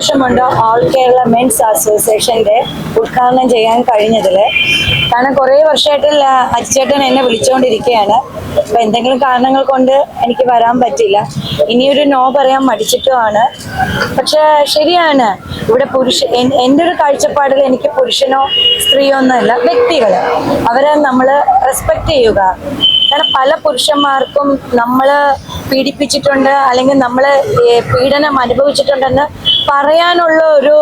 സന്തോഷമുണ്ട് all Kerala men's അസോസിയേഷന്റെ ഉദ്ഘാടനം ചെയ്യാൻ കഴിഞ്ഞതിൽ. കാരണം കുറേ വർഷമായിട്ട് അജിച്ചേട്ടൻ എന്നെ വിളിച്ചുകൊണ്ടിരിക്കുകയാണ്. അപ്പൊ എന്തെങ്കിലും കാരണങ്ങൾ കൊണ്ട് എനിക്ക് വരാൻ പറ്റില്ല. ഇനിയൊരു നോ പറയാൻ മടിച്ചിട്ടുമാണ്. പക്ഷെ ശരിയാണ്, ഇവിടെ എൻ്റെ ഒരു കാഴ്ചപ്പാടിൽ എനിക്ക് പുരുഷനോ സ്ത്രീയോ ഒന്നുമല്ല, വ്യക്തികൾ അവരെ നമ്മൾ റെസ്പെക്ട് ചെയ്യുക. കാരണം പല പുരുഷന്മാർക്കും നമ്മൾ പീഡിപ്പിച്ചിട്ടുണ്ട്, അല്ലെങ്കിൽ നമ്മൾ പീഡനം അനുഭവിച്ചിട്ടുണ്ടെന്ന് പറയാനുള്ള ഒരു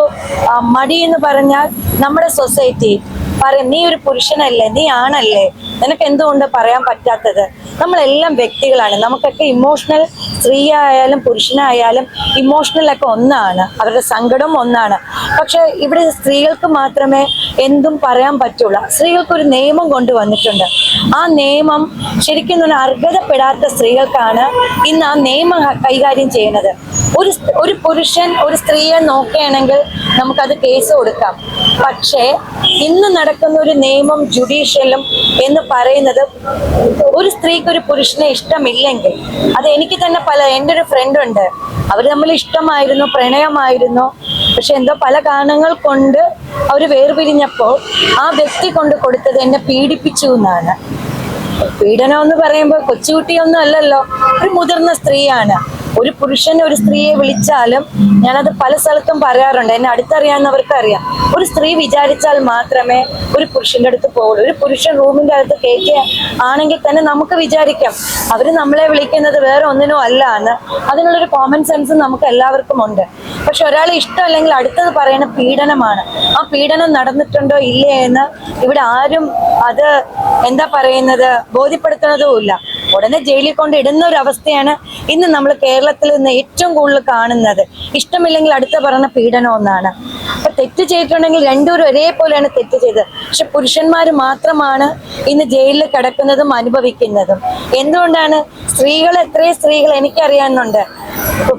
മടി എന്ന് പറഞ്ഞാൽ നമ്മുടെ സൊസൈറ്റി പറയും, നീ ഒരു പുരുഷനല്ലേ, നീ ആണല്ലേ, നിനക്ക് എന്തുകൊണ്ട് പറയാൻ പറ്റാത്തത്? നമ്മളെല്ലാം വ്യക്തികളാണ്, നമുക്കൊക്കെ ഇമോഷണൽ, സ്ത്രീ ആയാലും പുരുഷനായാലും ഇമോഷണലൊക്കെ ഒന്നാണ്, അവരുടെ സങ്കടം ഒന്നാണ്. പക്ഷെ ഇവിടെ സ്ത്രീകൾക്ക് മാത്രമേ എന്തും പറയാൻ പറ്റുള്ളൂ. സ്ത്രീകൾക്കൊരു നിയമം കൊണ്ടുവന്നിട്ടുണ്ട്. ആ നിയമം ശരിക്കും അർഹതപ്പെടാത്ത സ്ത്രീകൾക്കാണ് ഇന്ന് ആ നിയമം കൈകാര്യം ചെയ്യുന്നത്. ഒരു പുരുഷൻ ഒരു സ്ത്രീയെ നോക്കുകയാണെങ്കിൽ നമുക്കത് കേസ് കൊടുക്കാം. പക്ഷേ ഇന്ന് നടക്കുന്ന ഒരു നിയമം ജുഡീഷ്യലും എന്ന് പറയുന്നത്, ഒരു സ്ത്രീക്ക് ഒരു പുരുഷനെ ഇഷ്ടമില്ലെങ്കിൽ, അത് എനിക്ക് തന്നെ എൻ്റെ ഒരു ഫ്രണ്ട് ഉണ്ട്, അവർ തമ്മിൽ ഇഷ്ടമായിരുന്നു, പ്രണയമായിരുന്നു. പക്ഷെ എന്തോ പല കാരണങ്ങൾ കൊണ്ട് അവർ വേർപിരിഞ്ഞപ്പോൾ ആ വ്യക്തി കൊണ്ട് കൊടുത്തത് എന്നെ പീഡിപ്പിച്ചു എന്നാണ്. പീഡനം എന്ന് പറയുമ്പോൾ കൊച്ചുകുട്ടിയൊന്നും അല്ലല്ലോ, ഒരു മുതിർന്ന സ്ത്രീയാണ്. ഒരു പുരുഷൻ ഒരു സ്ത്രീയെ വിളിച്ചാലും, ഞാനത് പല സ്ഥലത്തും പറയാറുണ്ട്, എന്നെ അടുത്തറിയാവുന്നവർക്ക് അറിയാം, ഒരു സ്ത്രീ വിചാരിച്ചാൽ മാത്രമേ ഒരു പുരുഷന്റെ അടുത്ത് പോകുള്ളൂ. ഒരു പുരുഷൻ റൂമിന്റെ അടുത്ത് കയറ്റുക ആണെങ്കിൽ തന്നെ നമുക്ക് വിചാരിക്കാം അവര് നമ്മളെ വിളിക്കുന്നത് വേറെ ഒന്നിനും അല്ല എന്ന്. അതിനുള്ളൊരു കോമൺ സെൻസ് നമുക്ക് എല്ലാവർക്കും ഉണ്ട്. പക്ഷെ ഒരാളെ ഇഷ്ടമല്ലെങ്കിൽ അടുത്തത് പറയുന്ന പീഡനമാണ്. ആ പീഡനം നടന്നിട്ടുണ്ടോ ഇല്ലേ എന്ന് ഇവിടെ ആരും അത് എന്താ പറയുന്നത് ബോധ്യപ്പെടുത്തുന്നതുമില്ല. ഉടനെ ജയിലിൽ കൊണ്ട് ഇടുന്ന ഒരു അവസ്ഥയാണ് ഇന്ന് നമ്മൾ കേരളത്തിൽ നിന്ന് ഏറ്റവും കൂടുതൽ കാണുന്നത്. ഇഷ്ടമില്ലെങ്കിൽ അടുത്ത പറഞ്ഞ പീഡനം ഒന്നാണ്. അപ്പൊ തെറ്റ് ചെയ്തിട്ടുണ്ടെങ്കിൽ രണ്ടുപേരും ഒരേപോലെയാണ് തെറ്റ് ചെയ്തത്. പക്ഷെ പുരുഷന്മാർ മാത്രമാണ് ഇന്ന് ജയിലിൽ കിടക്കുന്നതും അനുഭവിക്കുന്നതും. എന്തുകൊണ്ടാണ്? എത്രയും സ്ത്രീകൾ എനിക്കറിയാവുന്നുണ്ട്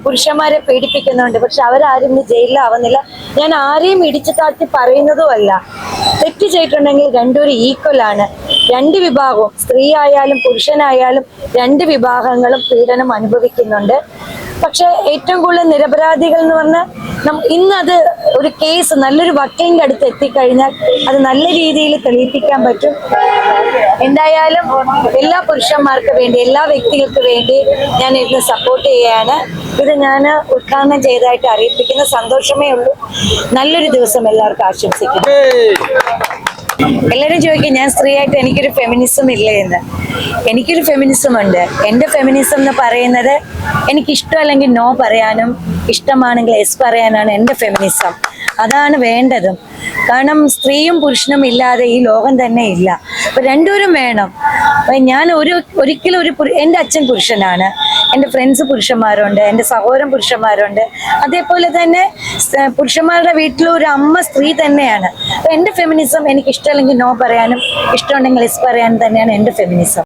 പുരുഷന്മാരെ പീഡിപ്പിക്കുന്നുണ്ട്, പക്ഷെ അവരാരും ഇന്ന് ജയിലിലാവുന്നില്ല. ഞാൻ ആരെയും ഇടിച്ചു താഴ്ത്തി പറയുന്നതുമല്ല. തെറ്റ് ചെയ്തിട്ടുണ്ടെങ്കിൽ രണ്ടുപേരും ഈക്വലാണ്. രണ്ട് വിഭാഗവും, സ്ത്രീ ആയാലും പുരുഷനായാലും രണ്ട് വിഭാഗങ്ങളും പീഡനം അനുഭവിക്കുന്നുണ്ട്. പക്ഷെ ഏറ്റവും കൂടുതൽ നിരപരാധികൾ എന്ന് പറഞ്ഞാൽ ഇന്നത് ഒരു കേസ് നല്ലൊരു വക്കീലിന്റെ അടുത്ത് എത്തിക്കഴിഞ്ഞാൽ അത് നല്ല രീതിയിൽ തെളിയിപ്പിക്കാൻ പറ്റും. എന്തായാലും എല്ലാ പുരുഷന്മാർക്ക് വേണ്ടി, എല്ലാ വ്യക്തികൾക്ക് വേണ്ടി ഞാൻ ഇന്ന് സപ്പോർട്ട് ചെയ്യാണ്. ഇത് ഞാൻ ഉദ്ഘാടനം ചെയ്തതായിട്ട് അറിയിപ്പിക്കുന്ന സന്തോഷമേ ഉള്ളൂ. നല്ലൊരു ദിവസം എല്ലാവർക്കും ആശംസിക്കുന്നു. എല്ലാവരും ചോദിക്കും ഞാൻ സ്ത്രീയായിട്ട് എനിക്കൊരു ഫെമിനിസം ഇല്ലേ എന്ന്. എനിക്കൊരു ഫെമിനിസം ഉണ്ട്. എൻ്റെ ഫെമിനിസം എന്ന് പറയുന്നത് എനിക്കിഷ്ടമല്ലെങ്കിൽ നോ പറയാനും ഇഷ്ടമാണെങ്കിൽ എസ് പറയാനാണ് എൻ്റെ ഫെമിനിസം. അതാണ് വേണ്ടതും. കാരണം സ്ത്രീയും പുരുഷനും ഇല്ലാതെ ഈ ലോകം തന്നെ ഇല്ല. അപ്പൊ രണ്ടുപേരും വേണം. ഞാൻ ഒരിക്കലും എൻ്റെ അച്ഛൻ പുരുഷനാണ്, എൻ്റെ ഫ്രണ്ട്സ് പുരുഷന്മാരുണ്ട്, എൻ്റെ സഹോദരൻ പുരുഷന്മാരുണ്ട്. അതേപോലെ തന്നെ പുരുഷന്മാരുടെ വീട്ടിൽ ഒരു അമ്മ സ്ത്രീ തന്നെയാണ്. അപ്പൊ എൻ്റെ ഫെമിനിസം എനിക്ക് ഇഷ്ടമല്ലെങ്കിൽ നോ പറയാനും ഇഷ്ടമുണ്ടെങ്കിൽ എസ് പറയാനും തന്നെയാണ് എൻ്റെ ഫെമിനിസം.